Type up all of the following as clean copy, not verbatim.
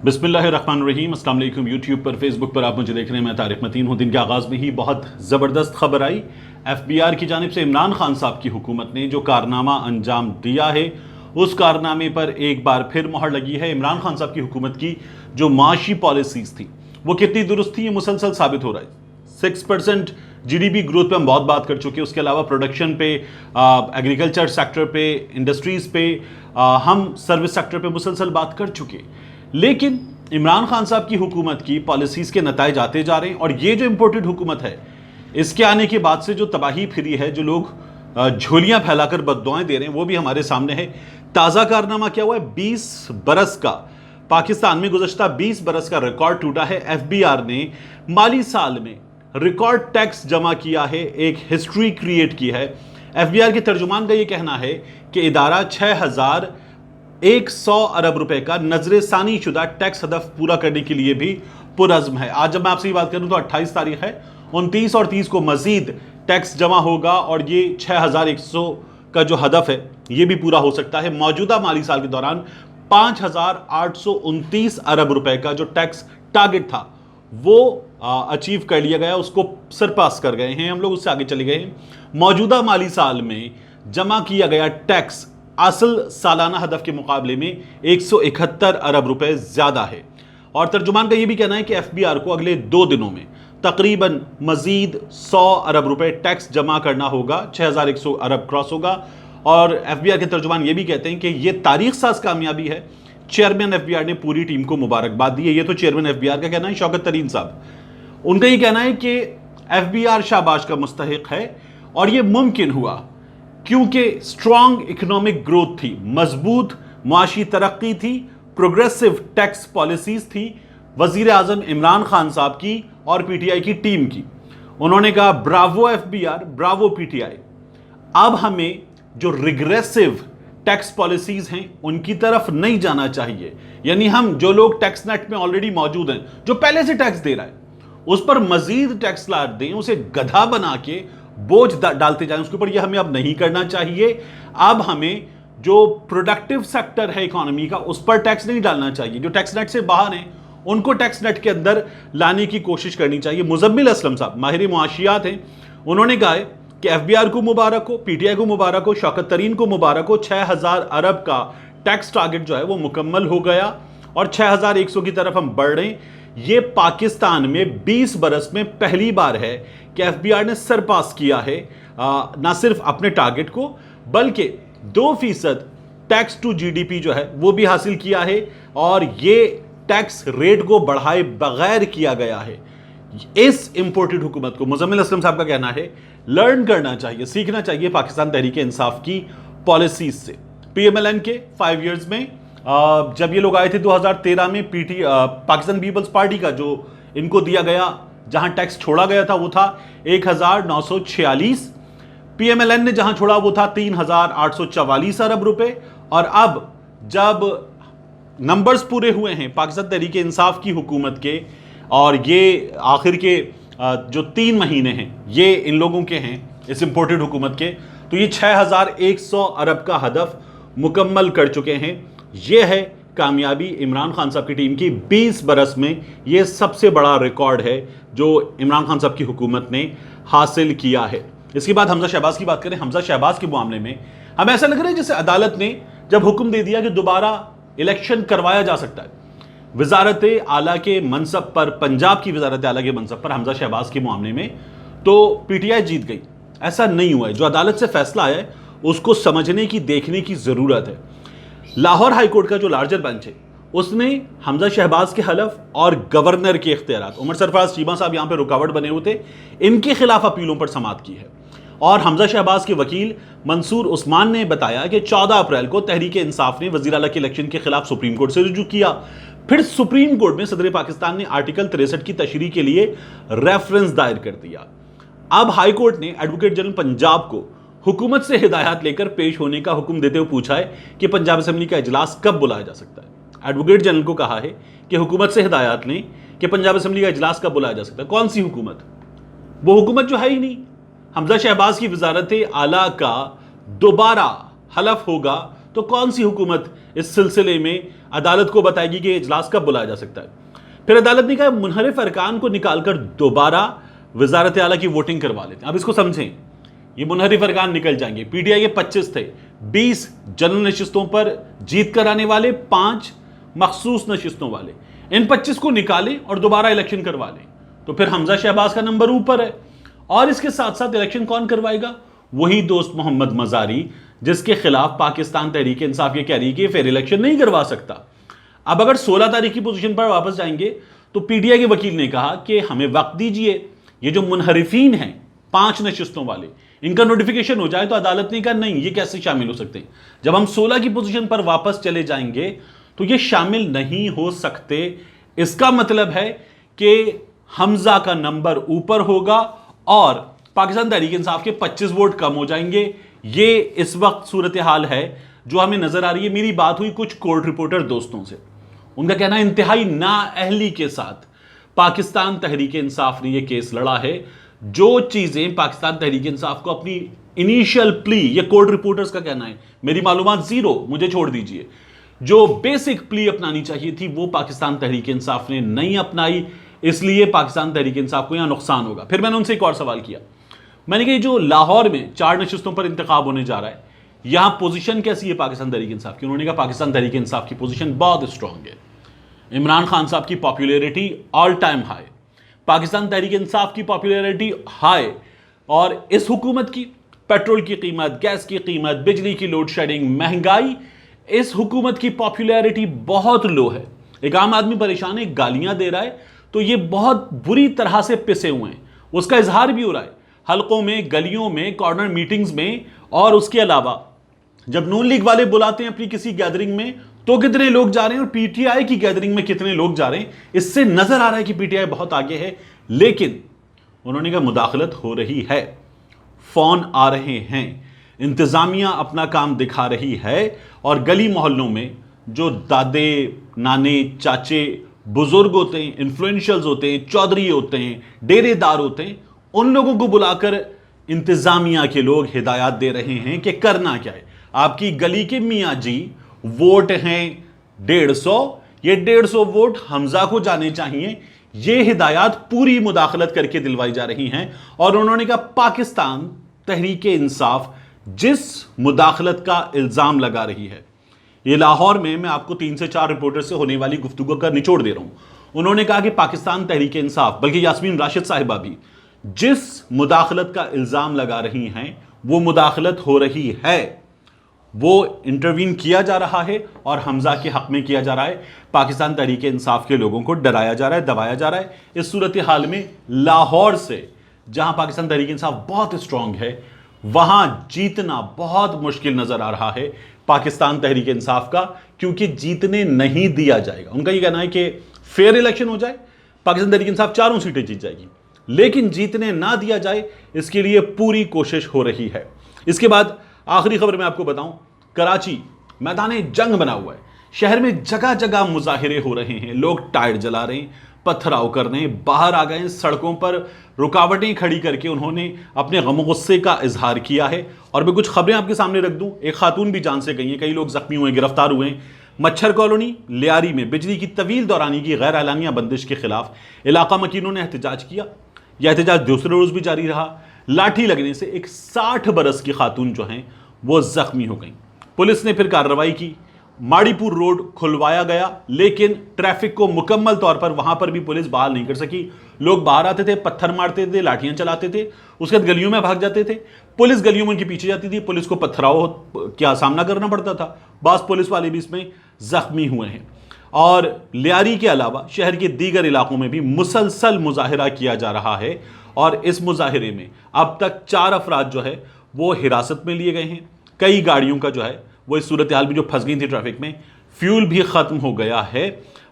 बिस्मिल्लाहिर्रहमानिर्रहीम। अस्सलाम वालेकुम। यूट्यूब पर, फेसबुक पर आप मुझे देख रहे हैं। मैं तारिक मतीन हूँ। दिन के आगाज़ में ही बहुत ज़बरदस्त खबर आई। FBR की जानिब से इमरान खान साहब की हुकूमत ने जो कारनामा अंजाम दिया है, उस कारनामे पर एक बार फिर मोहर लगी है। इमरान खान साहब की हुकूमत की जो माशी पॉलिसीज़ थी वो कितनी दुरुस्त थी, ये मुसलसल साबित हो रहा है। 6% GDP ग्रोथ पे हम बहुत बात कर चुके हैं। उसके अलावा प्रोडक्शन पे, एग्रीकल्चर सेक्टर पे, इंडस्ट्रीज़ पे, हम सर्विस सेक्टर पे मुसलसल बात कर चुके। लेकिन इमरान खान साहब की हुकूमत की पॉलिसीज़ के नताइज आते जा रहे हैं और ये जो इम्पोर्टेड हुकूमत है, इसके आने के बाद से जो तबाही फिरी है, जो लोग झोलियां फैलाकर बद्दुआएं दे रहे हैं, वो भी हमारे सामने है। ताज़ा कारनामा क्या हुआ है? 20 बरस का पाकिस्तान में गुज़श्ता 20 बरस का रिकॉर्ड टूटा है। FBR ने माली साल में रिकॉर्ड टैक्स जमा किया है, एक हिस्ट्री क्रिएट की है। FBR के तर्जुमान का ये कहना है कि इदारा 6100 अरब रुपए का नजर सानी शुदा टैक्स हदफ पूरा करने के लिए भी पुरज़्म है। आज जब मैं आपसे ये बात करूं तो 28 तारीख है। 29 और 30 को मजीद टैक्स जमा होगा और ये 6100 का जो हदफ है ये भी पूरा हो सकता है। मौजूदा माली साल के दौरान 5829 अरब रुपए का जो टैक्स टारगेट था वो अचीव कर लिया गया, उसको सरपास कर गए हैं हम लोग, उससे आगे चले गए हैं। मौजूदा माली साल में जमा किया गया टैक्स असल सालाना हदफ के मुकाबले में 171 अरब रुपए ज्यादा है। और तर्जुमान का यह भी कहना है कि FBR को अगले 2 दिनों में तकरीबन मजीद 100 अरब रुपए टैक्स जमा करना होगा, 6100 अरब क्रॉस होगा। और FBR के तर्जुमान ये भी कहते हैं कि यह तारीख साज कामयाबी है। चेयरमैन FBR ने पूरी टीम को मुबारकबाद दी है। ये तो चेयरमैन FBR का कहना है, शौकत तरीन साहब। उनका ये कहना है कि FBR शाबाश का मुस्तहिक है और यह मुमकिन हुआ क्योंकि स्ट्रॉन्ग इकोनॉमिक ग्रोथ थी, मजबूत मुआशी तरक्की थी, प्रोग्रेसिव टैक्स पॉलिसीज थी वजीर आजम इमरान खान साहब की और PTI की टीम की। उन्होंने कहा ब्रावो FBR, ब्रावो PTI। अब हमें जो रिग्रेसिव टैक्स पॉलिसीज हैं उनकी तरफ नहीं जाना चाहिए। यानी हम जो लोग टैक्स नेट में ऑलरेडी मौजूद हैं, जो पहले से टैक्स दे रहा है, उस पर मजीद टैक्स लाद दें, उसे गधा बना के बोझ डालते जाएं उसके ऊपर। यह हमें अब नहीं करना चाहिए। अब हमें जो प्रोडक्टिव सेक्टर है इकोनॉमी का, उस पर टैक्स नहीं डालना चाहिए। जो टैक्स नेट से बाहर हैं उनको टैक्स नेट के अंदर लाने की कोशिश करनी चाहिए। मुजम्मिल असलम साहब माहिर मुआशियात हैं, उन्होंने कहा है कि FBR को मुबारक हो, PTI को मुबारक हो, शौकत तरीन को मुबारक हो। 6000 अरब का टैक्स टारगेट जो है वो मुकम्मल हो गया और 6100 की तरफ हम बढ़ रहे हैं। ये पाकिस्तान में 20 बरस में पहली बार है कि FBR ने सरपास किया है ना सिर्फ अपने टारगेट को, बल्कि 2% टैक्स टू GDP जो है वो भी हासिल किया है। और ये टैक्स रेट को बढ़ाए बगैर किया गया है। इस इंपोर्टेड हुकूमत को, मुजम्मिल असलम साहब का कहना है, लर्न करना चाहिए, सीखना चाहिए पाकिस्तान तहरीक इंसाफ की पॉलिसीज से। PMLN के 5 ईयर्स में जब ये लोग आए थे 2013 में, पाकिस्तान पीपल्स पार्टी का जो इनको दिया गया, जहां टैक्स छोड़ा गया था वो था 1946। PMLN ने जहां छोड़ा वो था 3844 अरब रुपए। और अब जब नंबर्स पूरे हुए हैं पाकिस्तान तहरीक इंसाफ की हुकूमत के, और ये आखिर के जो 3 महीने हैं ये इन लोगों के हैं, इस इंपोर्टेड हुकूमत के, तो ये 6100 अरब का हदफ मुकम्मल कर चुके हैं। ये है कामयाबी इमरान खान साहब की टीम की। 20 बरस में ये सबसे बड़ा रिकॉर्ड है जो इमरान खान साहब की हुकूमत ने हासिल किया है। इसके बाद हमजा शहबाज की बात करें। हमजा शहबाज के मामले में हमें ऐसा लग रहा है जैसे अदालत ने जब हुक्म दे दिया कि दोबारा इलेक्शन करवाया जा सकता है वजारत आला के मनसब पर, पंजाब की वजारत आला के मनसब पर हमजा शहबाज के मामले में, तो PTI जीत गई। ऐसा नहीं हुआ है। जो अदालत से फैसला आया है उसको समझने की, देखने की जरूरत है। लाहौर हाई कोर्ट का जो लार्जर बेंच है उसने हमजा शहबाज के हलफ और गवर्नर के इख्तियारात, उमर सरफराज चीमा साहब यहां पर रुकावट बने हुए थे, इनके खिलाफ अपीलों पर समाअत की है। और हमजा शहबाज के वकील मंसूर उस्मान ने बताया कि 14 अप्रैल को तहरीक इंसाफ ने वज़ीर आला के इलेक्शन के खिलाफ सुप्रीम कोर्ट से रुजू किया। फिर सुप्रीम कोर्ट में सदर पाकिस्तान ने आर्टिकल 63 की तशरीह के लिए रेफरेंस दायर कर दिया। अब हाई कोर्ट ने एडवोकेट जनरल पंजाब को हुकूमत से हिदायत लेकर पेश होने का हुक्म देते हुए पूछा है कि पंजाब असेंबली का इजलास कब बुलाया जा सकता है। एडवोकेट जनरल को कहा है कि हुकूमत से हिदायत लें कि पंजाब असेंबली का इजलास कब बुलाया जा सकता है। कौन सी हुकूमत? वो हुकूमत जो है ही नहीं। हमजा शहबाज की वजारत आला का दोबारा हलफ होगा तो कौन सी हुकूमत इस सिलसिले में अदालत को बताएगी कि इजलास कब बुलाया जा सकता है। फिर अदालत ने कहा मुनहरिफ अरकान को निकालकर दोबारा वजारत आला की वोटिंग करवा लेते हैं। अब इसको समझें, ये मुनहरिफ अरकान निकल जाएंगे। पीटीआई के 25 थे, 20 जनरल नशिस्तों पर जीत कराने वाले, 5 मखसूस नशिस्तों वाले। इन 25 को निकालें और दोबारा इलेक्शन करवा लें, तो फिर हमजा शहबाज का नंबर ऊपर है। और इसके साथ साथ इलेक्शन कौन करवाएगा? वही दोस्त मोहम्मद मजारी, जिसके खिलाफ पाकिस्तान तहरीक इंसाफ ये कह रही है कि फिर इलेक्शन नहीं करवा सकता। अब अगर 16 तारीख की पोजीशन पर वापस जाएंगे तो पीटीआई के वकील ने कहा कि हमें वक्त दीजिए, ये जो मुनहरिफीन हैं 5 नशिस्तों वाले, इनका नोटिफिकेशन हो जाए। तो अदालत ने कहा नहीं, ये कैसे शामिल हो सकते हैं? जब हम 16 की पोजीशन पर वापस चले जाएंगे तो ये शामिल नहीं हो सकते। इसका मतलब है कि हमजा का नंबर ऊपर होगा और पाकिस्तान तहरीक इंसाफ के 25 वोट कम हो जाएंगे। ये इस वक्त सूरत हाल है जो हमें नजर आ रही है। मेरी बात हुई कुछ कोर्ट रिपोर्टर दोस्तों से, उनका कहना है इंतहाई नाअहली के साथ पाकिस्तान तहरीक इंसाफ ने यह केस लड़ा है। जो चीजें पाकिस्तान तहरीक इंसाफ को अपनी इनिशियल प्ली, ये कोर्ट रिपोर्टर्स का कहना है, मेरी मालूमात जीरो, मुझे छोड़ दीजिए, जो बेसिक प्ली अपनानी चाहिए थी वो पाकिस्तान तहरीक इंसाफ ने नहीं अपनाई, इसलिए पाकिस्तान तहरीक इंसाफ को यहां नुकसान होगा। फिर मैंने उनसे एक और सवाल किया, मैंने कहा जो लाहौर में 4 नशिस्तों पर इंतखाब होने जा रहा है, यहां पोजीशन कैसी है पाकिस्तान तहरीक इंसाफ की? उन्होंने कहा पाकिस्तान तहरीक इंसाफ की पोजीशन बहुत स्ट्रांग है। इमरान खान साहब की popularity all time high, Pakistan Tehreek Insaf की पॉपुलैरिटी हाई, और इस हुकूमत की पेट्रोल की कीमत, गैस की कीमत, बिजली की लोड शेडिंग, महंगाई, इस हुकूमत की पॉपुलैरिटी बहुत लो है। एक आम आदमी परेशान है, गालियां दे रहा है, तो ये बहुत बुरी तरह से पिसे हुए हैं। उसका इजहार भी हो रहा है हलकों में, गलियों में, कॉर्नर मीटिंग्स में, और उसके अलावा जब नून लीग वाले बुलाते हैं अपनी किसी गैदरिंग में तो कितने लोग जा रहे हैं, और पीटीआई की गैदरिंग में कितने लोग जा रहे हैं। इससे नजर आ रहा है कि पीटीआई बहुत आगे है। लेकिन उन्होंने कहा मुदाखलत हो रही है, फोन आ रहे हैं, इंतजामिया अपना काम दिखा रही है, और गली मोहल्लों में जो दादे, नाने, चाचे, बुजुर्ग होते हैं, इन्फ्लुएंशियल्स होते हैं, चौधरी होते हैं, डेरेदार होते हैं, उन लोगों को बुलाकर इंतजामिया के लोग हिदायत दे रहे हैं कि करना क्या है। आपकी गली के मियाँ जी वोट हैं 150, ये 150 वोट हमजा को जाने चाहिए, ये हिदायत पूरी मुदाखलत करके दिलवाई जा रही हैं। और उन्होंने कहा पाकिस्तान तहरीक इंसाफ जिस मुदाखलत का इल्जाम लगा रही है, ये लाहौर में मैं आपको 3 से 4 रिपोर्टर से होने वाली गुफ्तगू का निचोड़ दे रहा हूं। उन्होंने कहा कि पाकिस्तान तहरीक इंसाफ, बल्कि यास्मीन राशिद साहिबा भी, जिस मुदाखलत का इल्जाम लगा रही हैं वो मुदाखलत हो रही है, वो इंटरवीन किया जा रहा है और हमजा के हक में किया जा रहा है। पाकिस्तान तहरीक इंसाफ के लोगों को डराया जा रहा है, दबाया जा रहा है। इस सूरत हाल में लाहौर से, जहां पाकिस्तान तहरीक इंसाफ बहुत स्ट्रांग है, वहां जीतना बहुत मुश्किल नजर आ रहा है पाकिस्तान तहरीक इंसाफ का, क्योंकि जीतने नहीं दिया जाएगा। उनका यह कहना है कि फेयर इलेक्शन हो जाए, पाकिस्तान तहरीक इंसाफ 4 सीटें जीत जाएगी, लेकिन जीतने ना दिया जाए इसके लिए पूरी कोशिश हो रही है। इसके बाद आखिरी खबर मैं आपको बताऊं, कराची मैदान जंग बना हुआ है। शहर में जगह जगह मुजाहिरे हो रहे हैं, लोग टायर जला रहे हैं, पथराव कर रहे हैं, बाहर आ गए हैं, सड़कों पर रुकावटें खड़ी करके उन्होंने अपने गम गुस्से का इजहार किया है। और मैं कुछ खबरें आपके सामने रख दूं, एक खातून भी जान से गई है, कई लोग जख्मी हुए, गिरफ्तार हुए हैं। मच्छर कॉलोनी लियारी में बिजली की तवील दौरानी की गैर एलानिया बंदिश के खिलाफ इलाका मकीनों ने एहतजाज किया। यह एहतजाज दूसरे रोज भी जारी रहा। लाठी लगने से एक 60 बरस की खातून जो हैं वो जख्मी हो गई। पुलिस ने फिर कार्रवाई की, माड़ीपुर रोड खुलवाया गया, लेकिन ट्रैफिक को मुकम्मल तौर पर वहां पर भी पुलिस बहाल नहीं कर सकी। लोग बाहर आते थे, पत्थर मारते थे, लाठियां चलाते थे, उसके बाद गलियों में भाग जाते थे। पुलिस गलियों में उनके पीछे जाती थी, पुलिस को पत्थराव क्या सामना करना पड़ता था। बास पुलिस वाले भी इसमें जख्मी हुए हैं। और लियारी के अलावा शहर के दीगर इलाकों में भी मुसलसल मुजाहिरा किया जा रहा है, और इस मुजाहिरे में अब तक 4 अफराद जो है वो हिरासत में लिए गए हैं। कई गाड़ियों का जो है वो इस सूरत हाल में जो फंस गई थी ट्रैफिक में, फ्यूल भी ख़त्म हो गया है।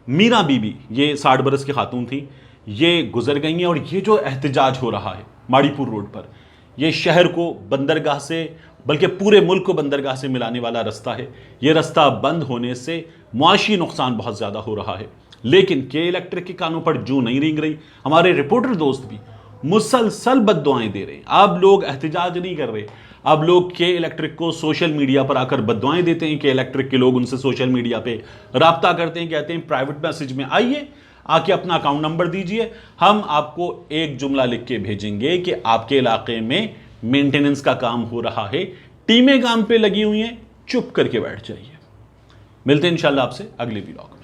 मीरा बीबी, ये 60 बरस की खातून थी, ये गुजर गई हैं। और ये जो एहतजाज हो रहा है माड़ीपुर रोड पर, ये शहर को बंदरगाह से, बल्कि पूरे मुल्क को बंदरगाह से मिलाने वाला रास्ता है। ये रास्ता बंद होने से मुआशी नुकसान बहुत ज़्यादा हो रहा है, लेकिन के इलेक्ट्रिक के कानों पर जूं नहीं रेंग रही। हमारे रिपोर्टर दोस्त भी मुसलसल बद्दुआएं दे रहे हैं। अब लोग एहतजाज नहीं कर रहे, अब लोग के इलेक्ट्रिक को सोशल मीडिया पर आकर बददुआएं देते हैं कि इलेक्ट्रिक के लोग उनसे सोशल मीडिया पे राब्ता करते हैं, कहते हैं प्राइवेट मैसेज में आइए, आके अपना अकाउंट नंबर दीजिए, हम आपको एक जुमला लिख के भेजेंगे कि आपके इलाके में मेंटेनेंस का काम हो रहा है, टीमें काम पे लगी हुई हैं, चुप करके बैठ जाइए। मिलते हैं इंशाल्लाह आपसे अगले व्लॉग में।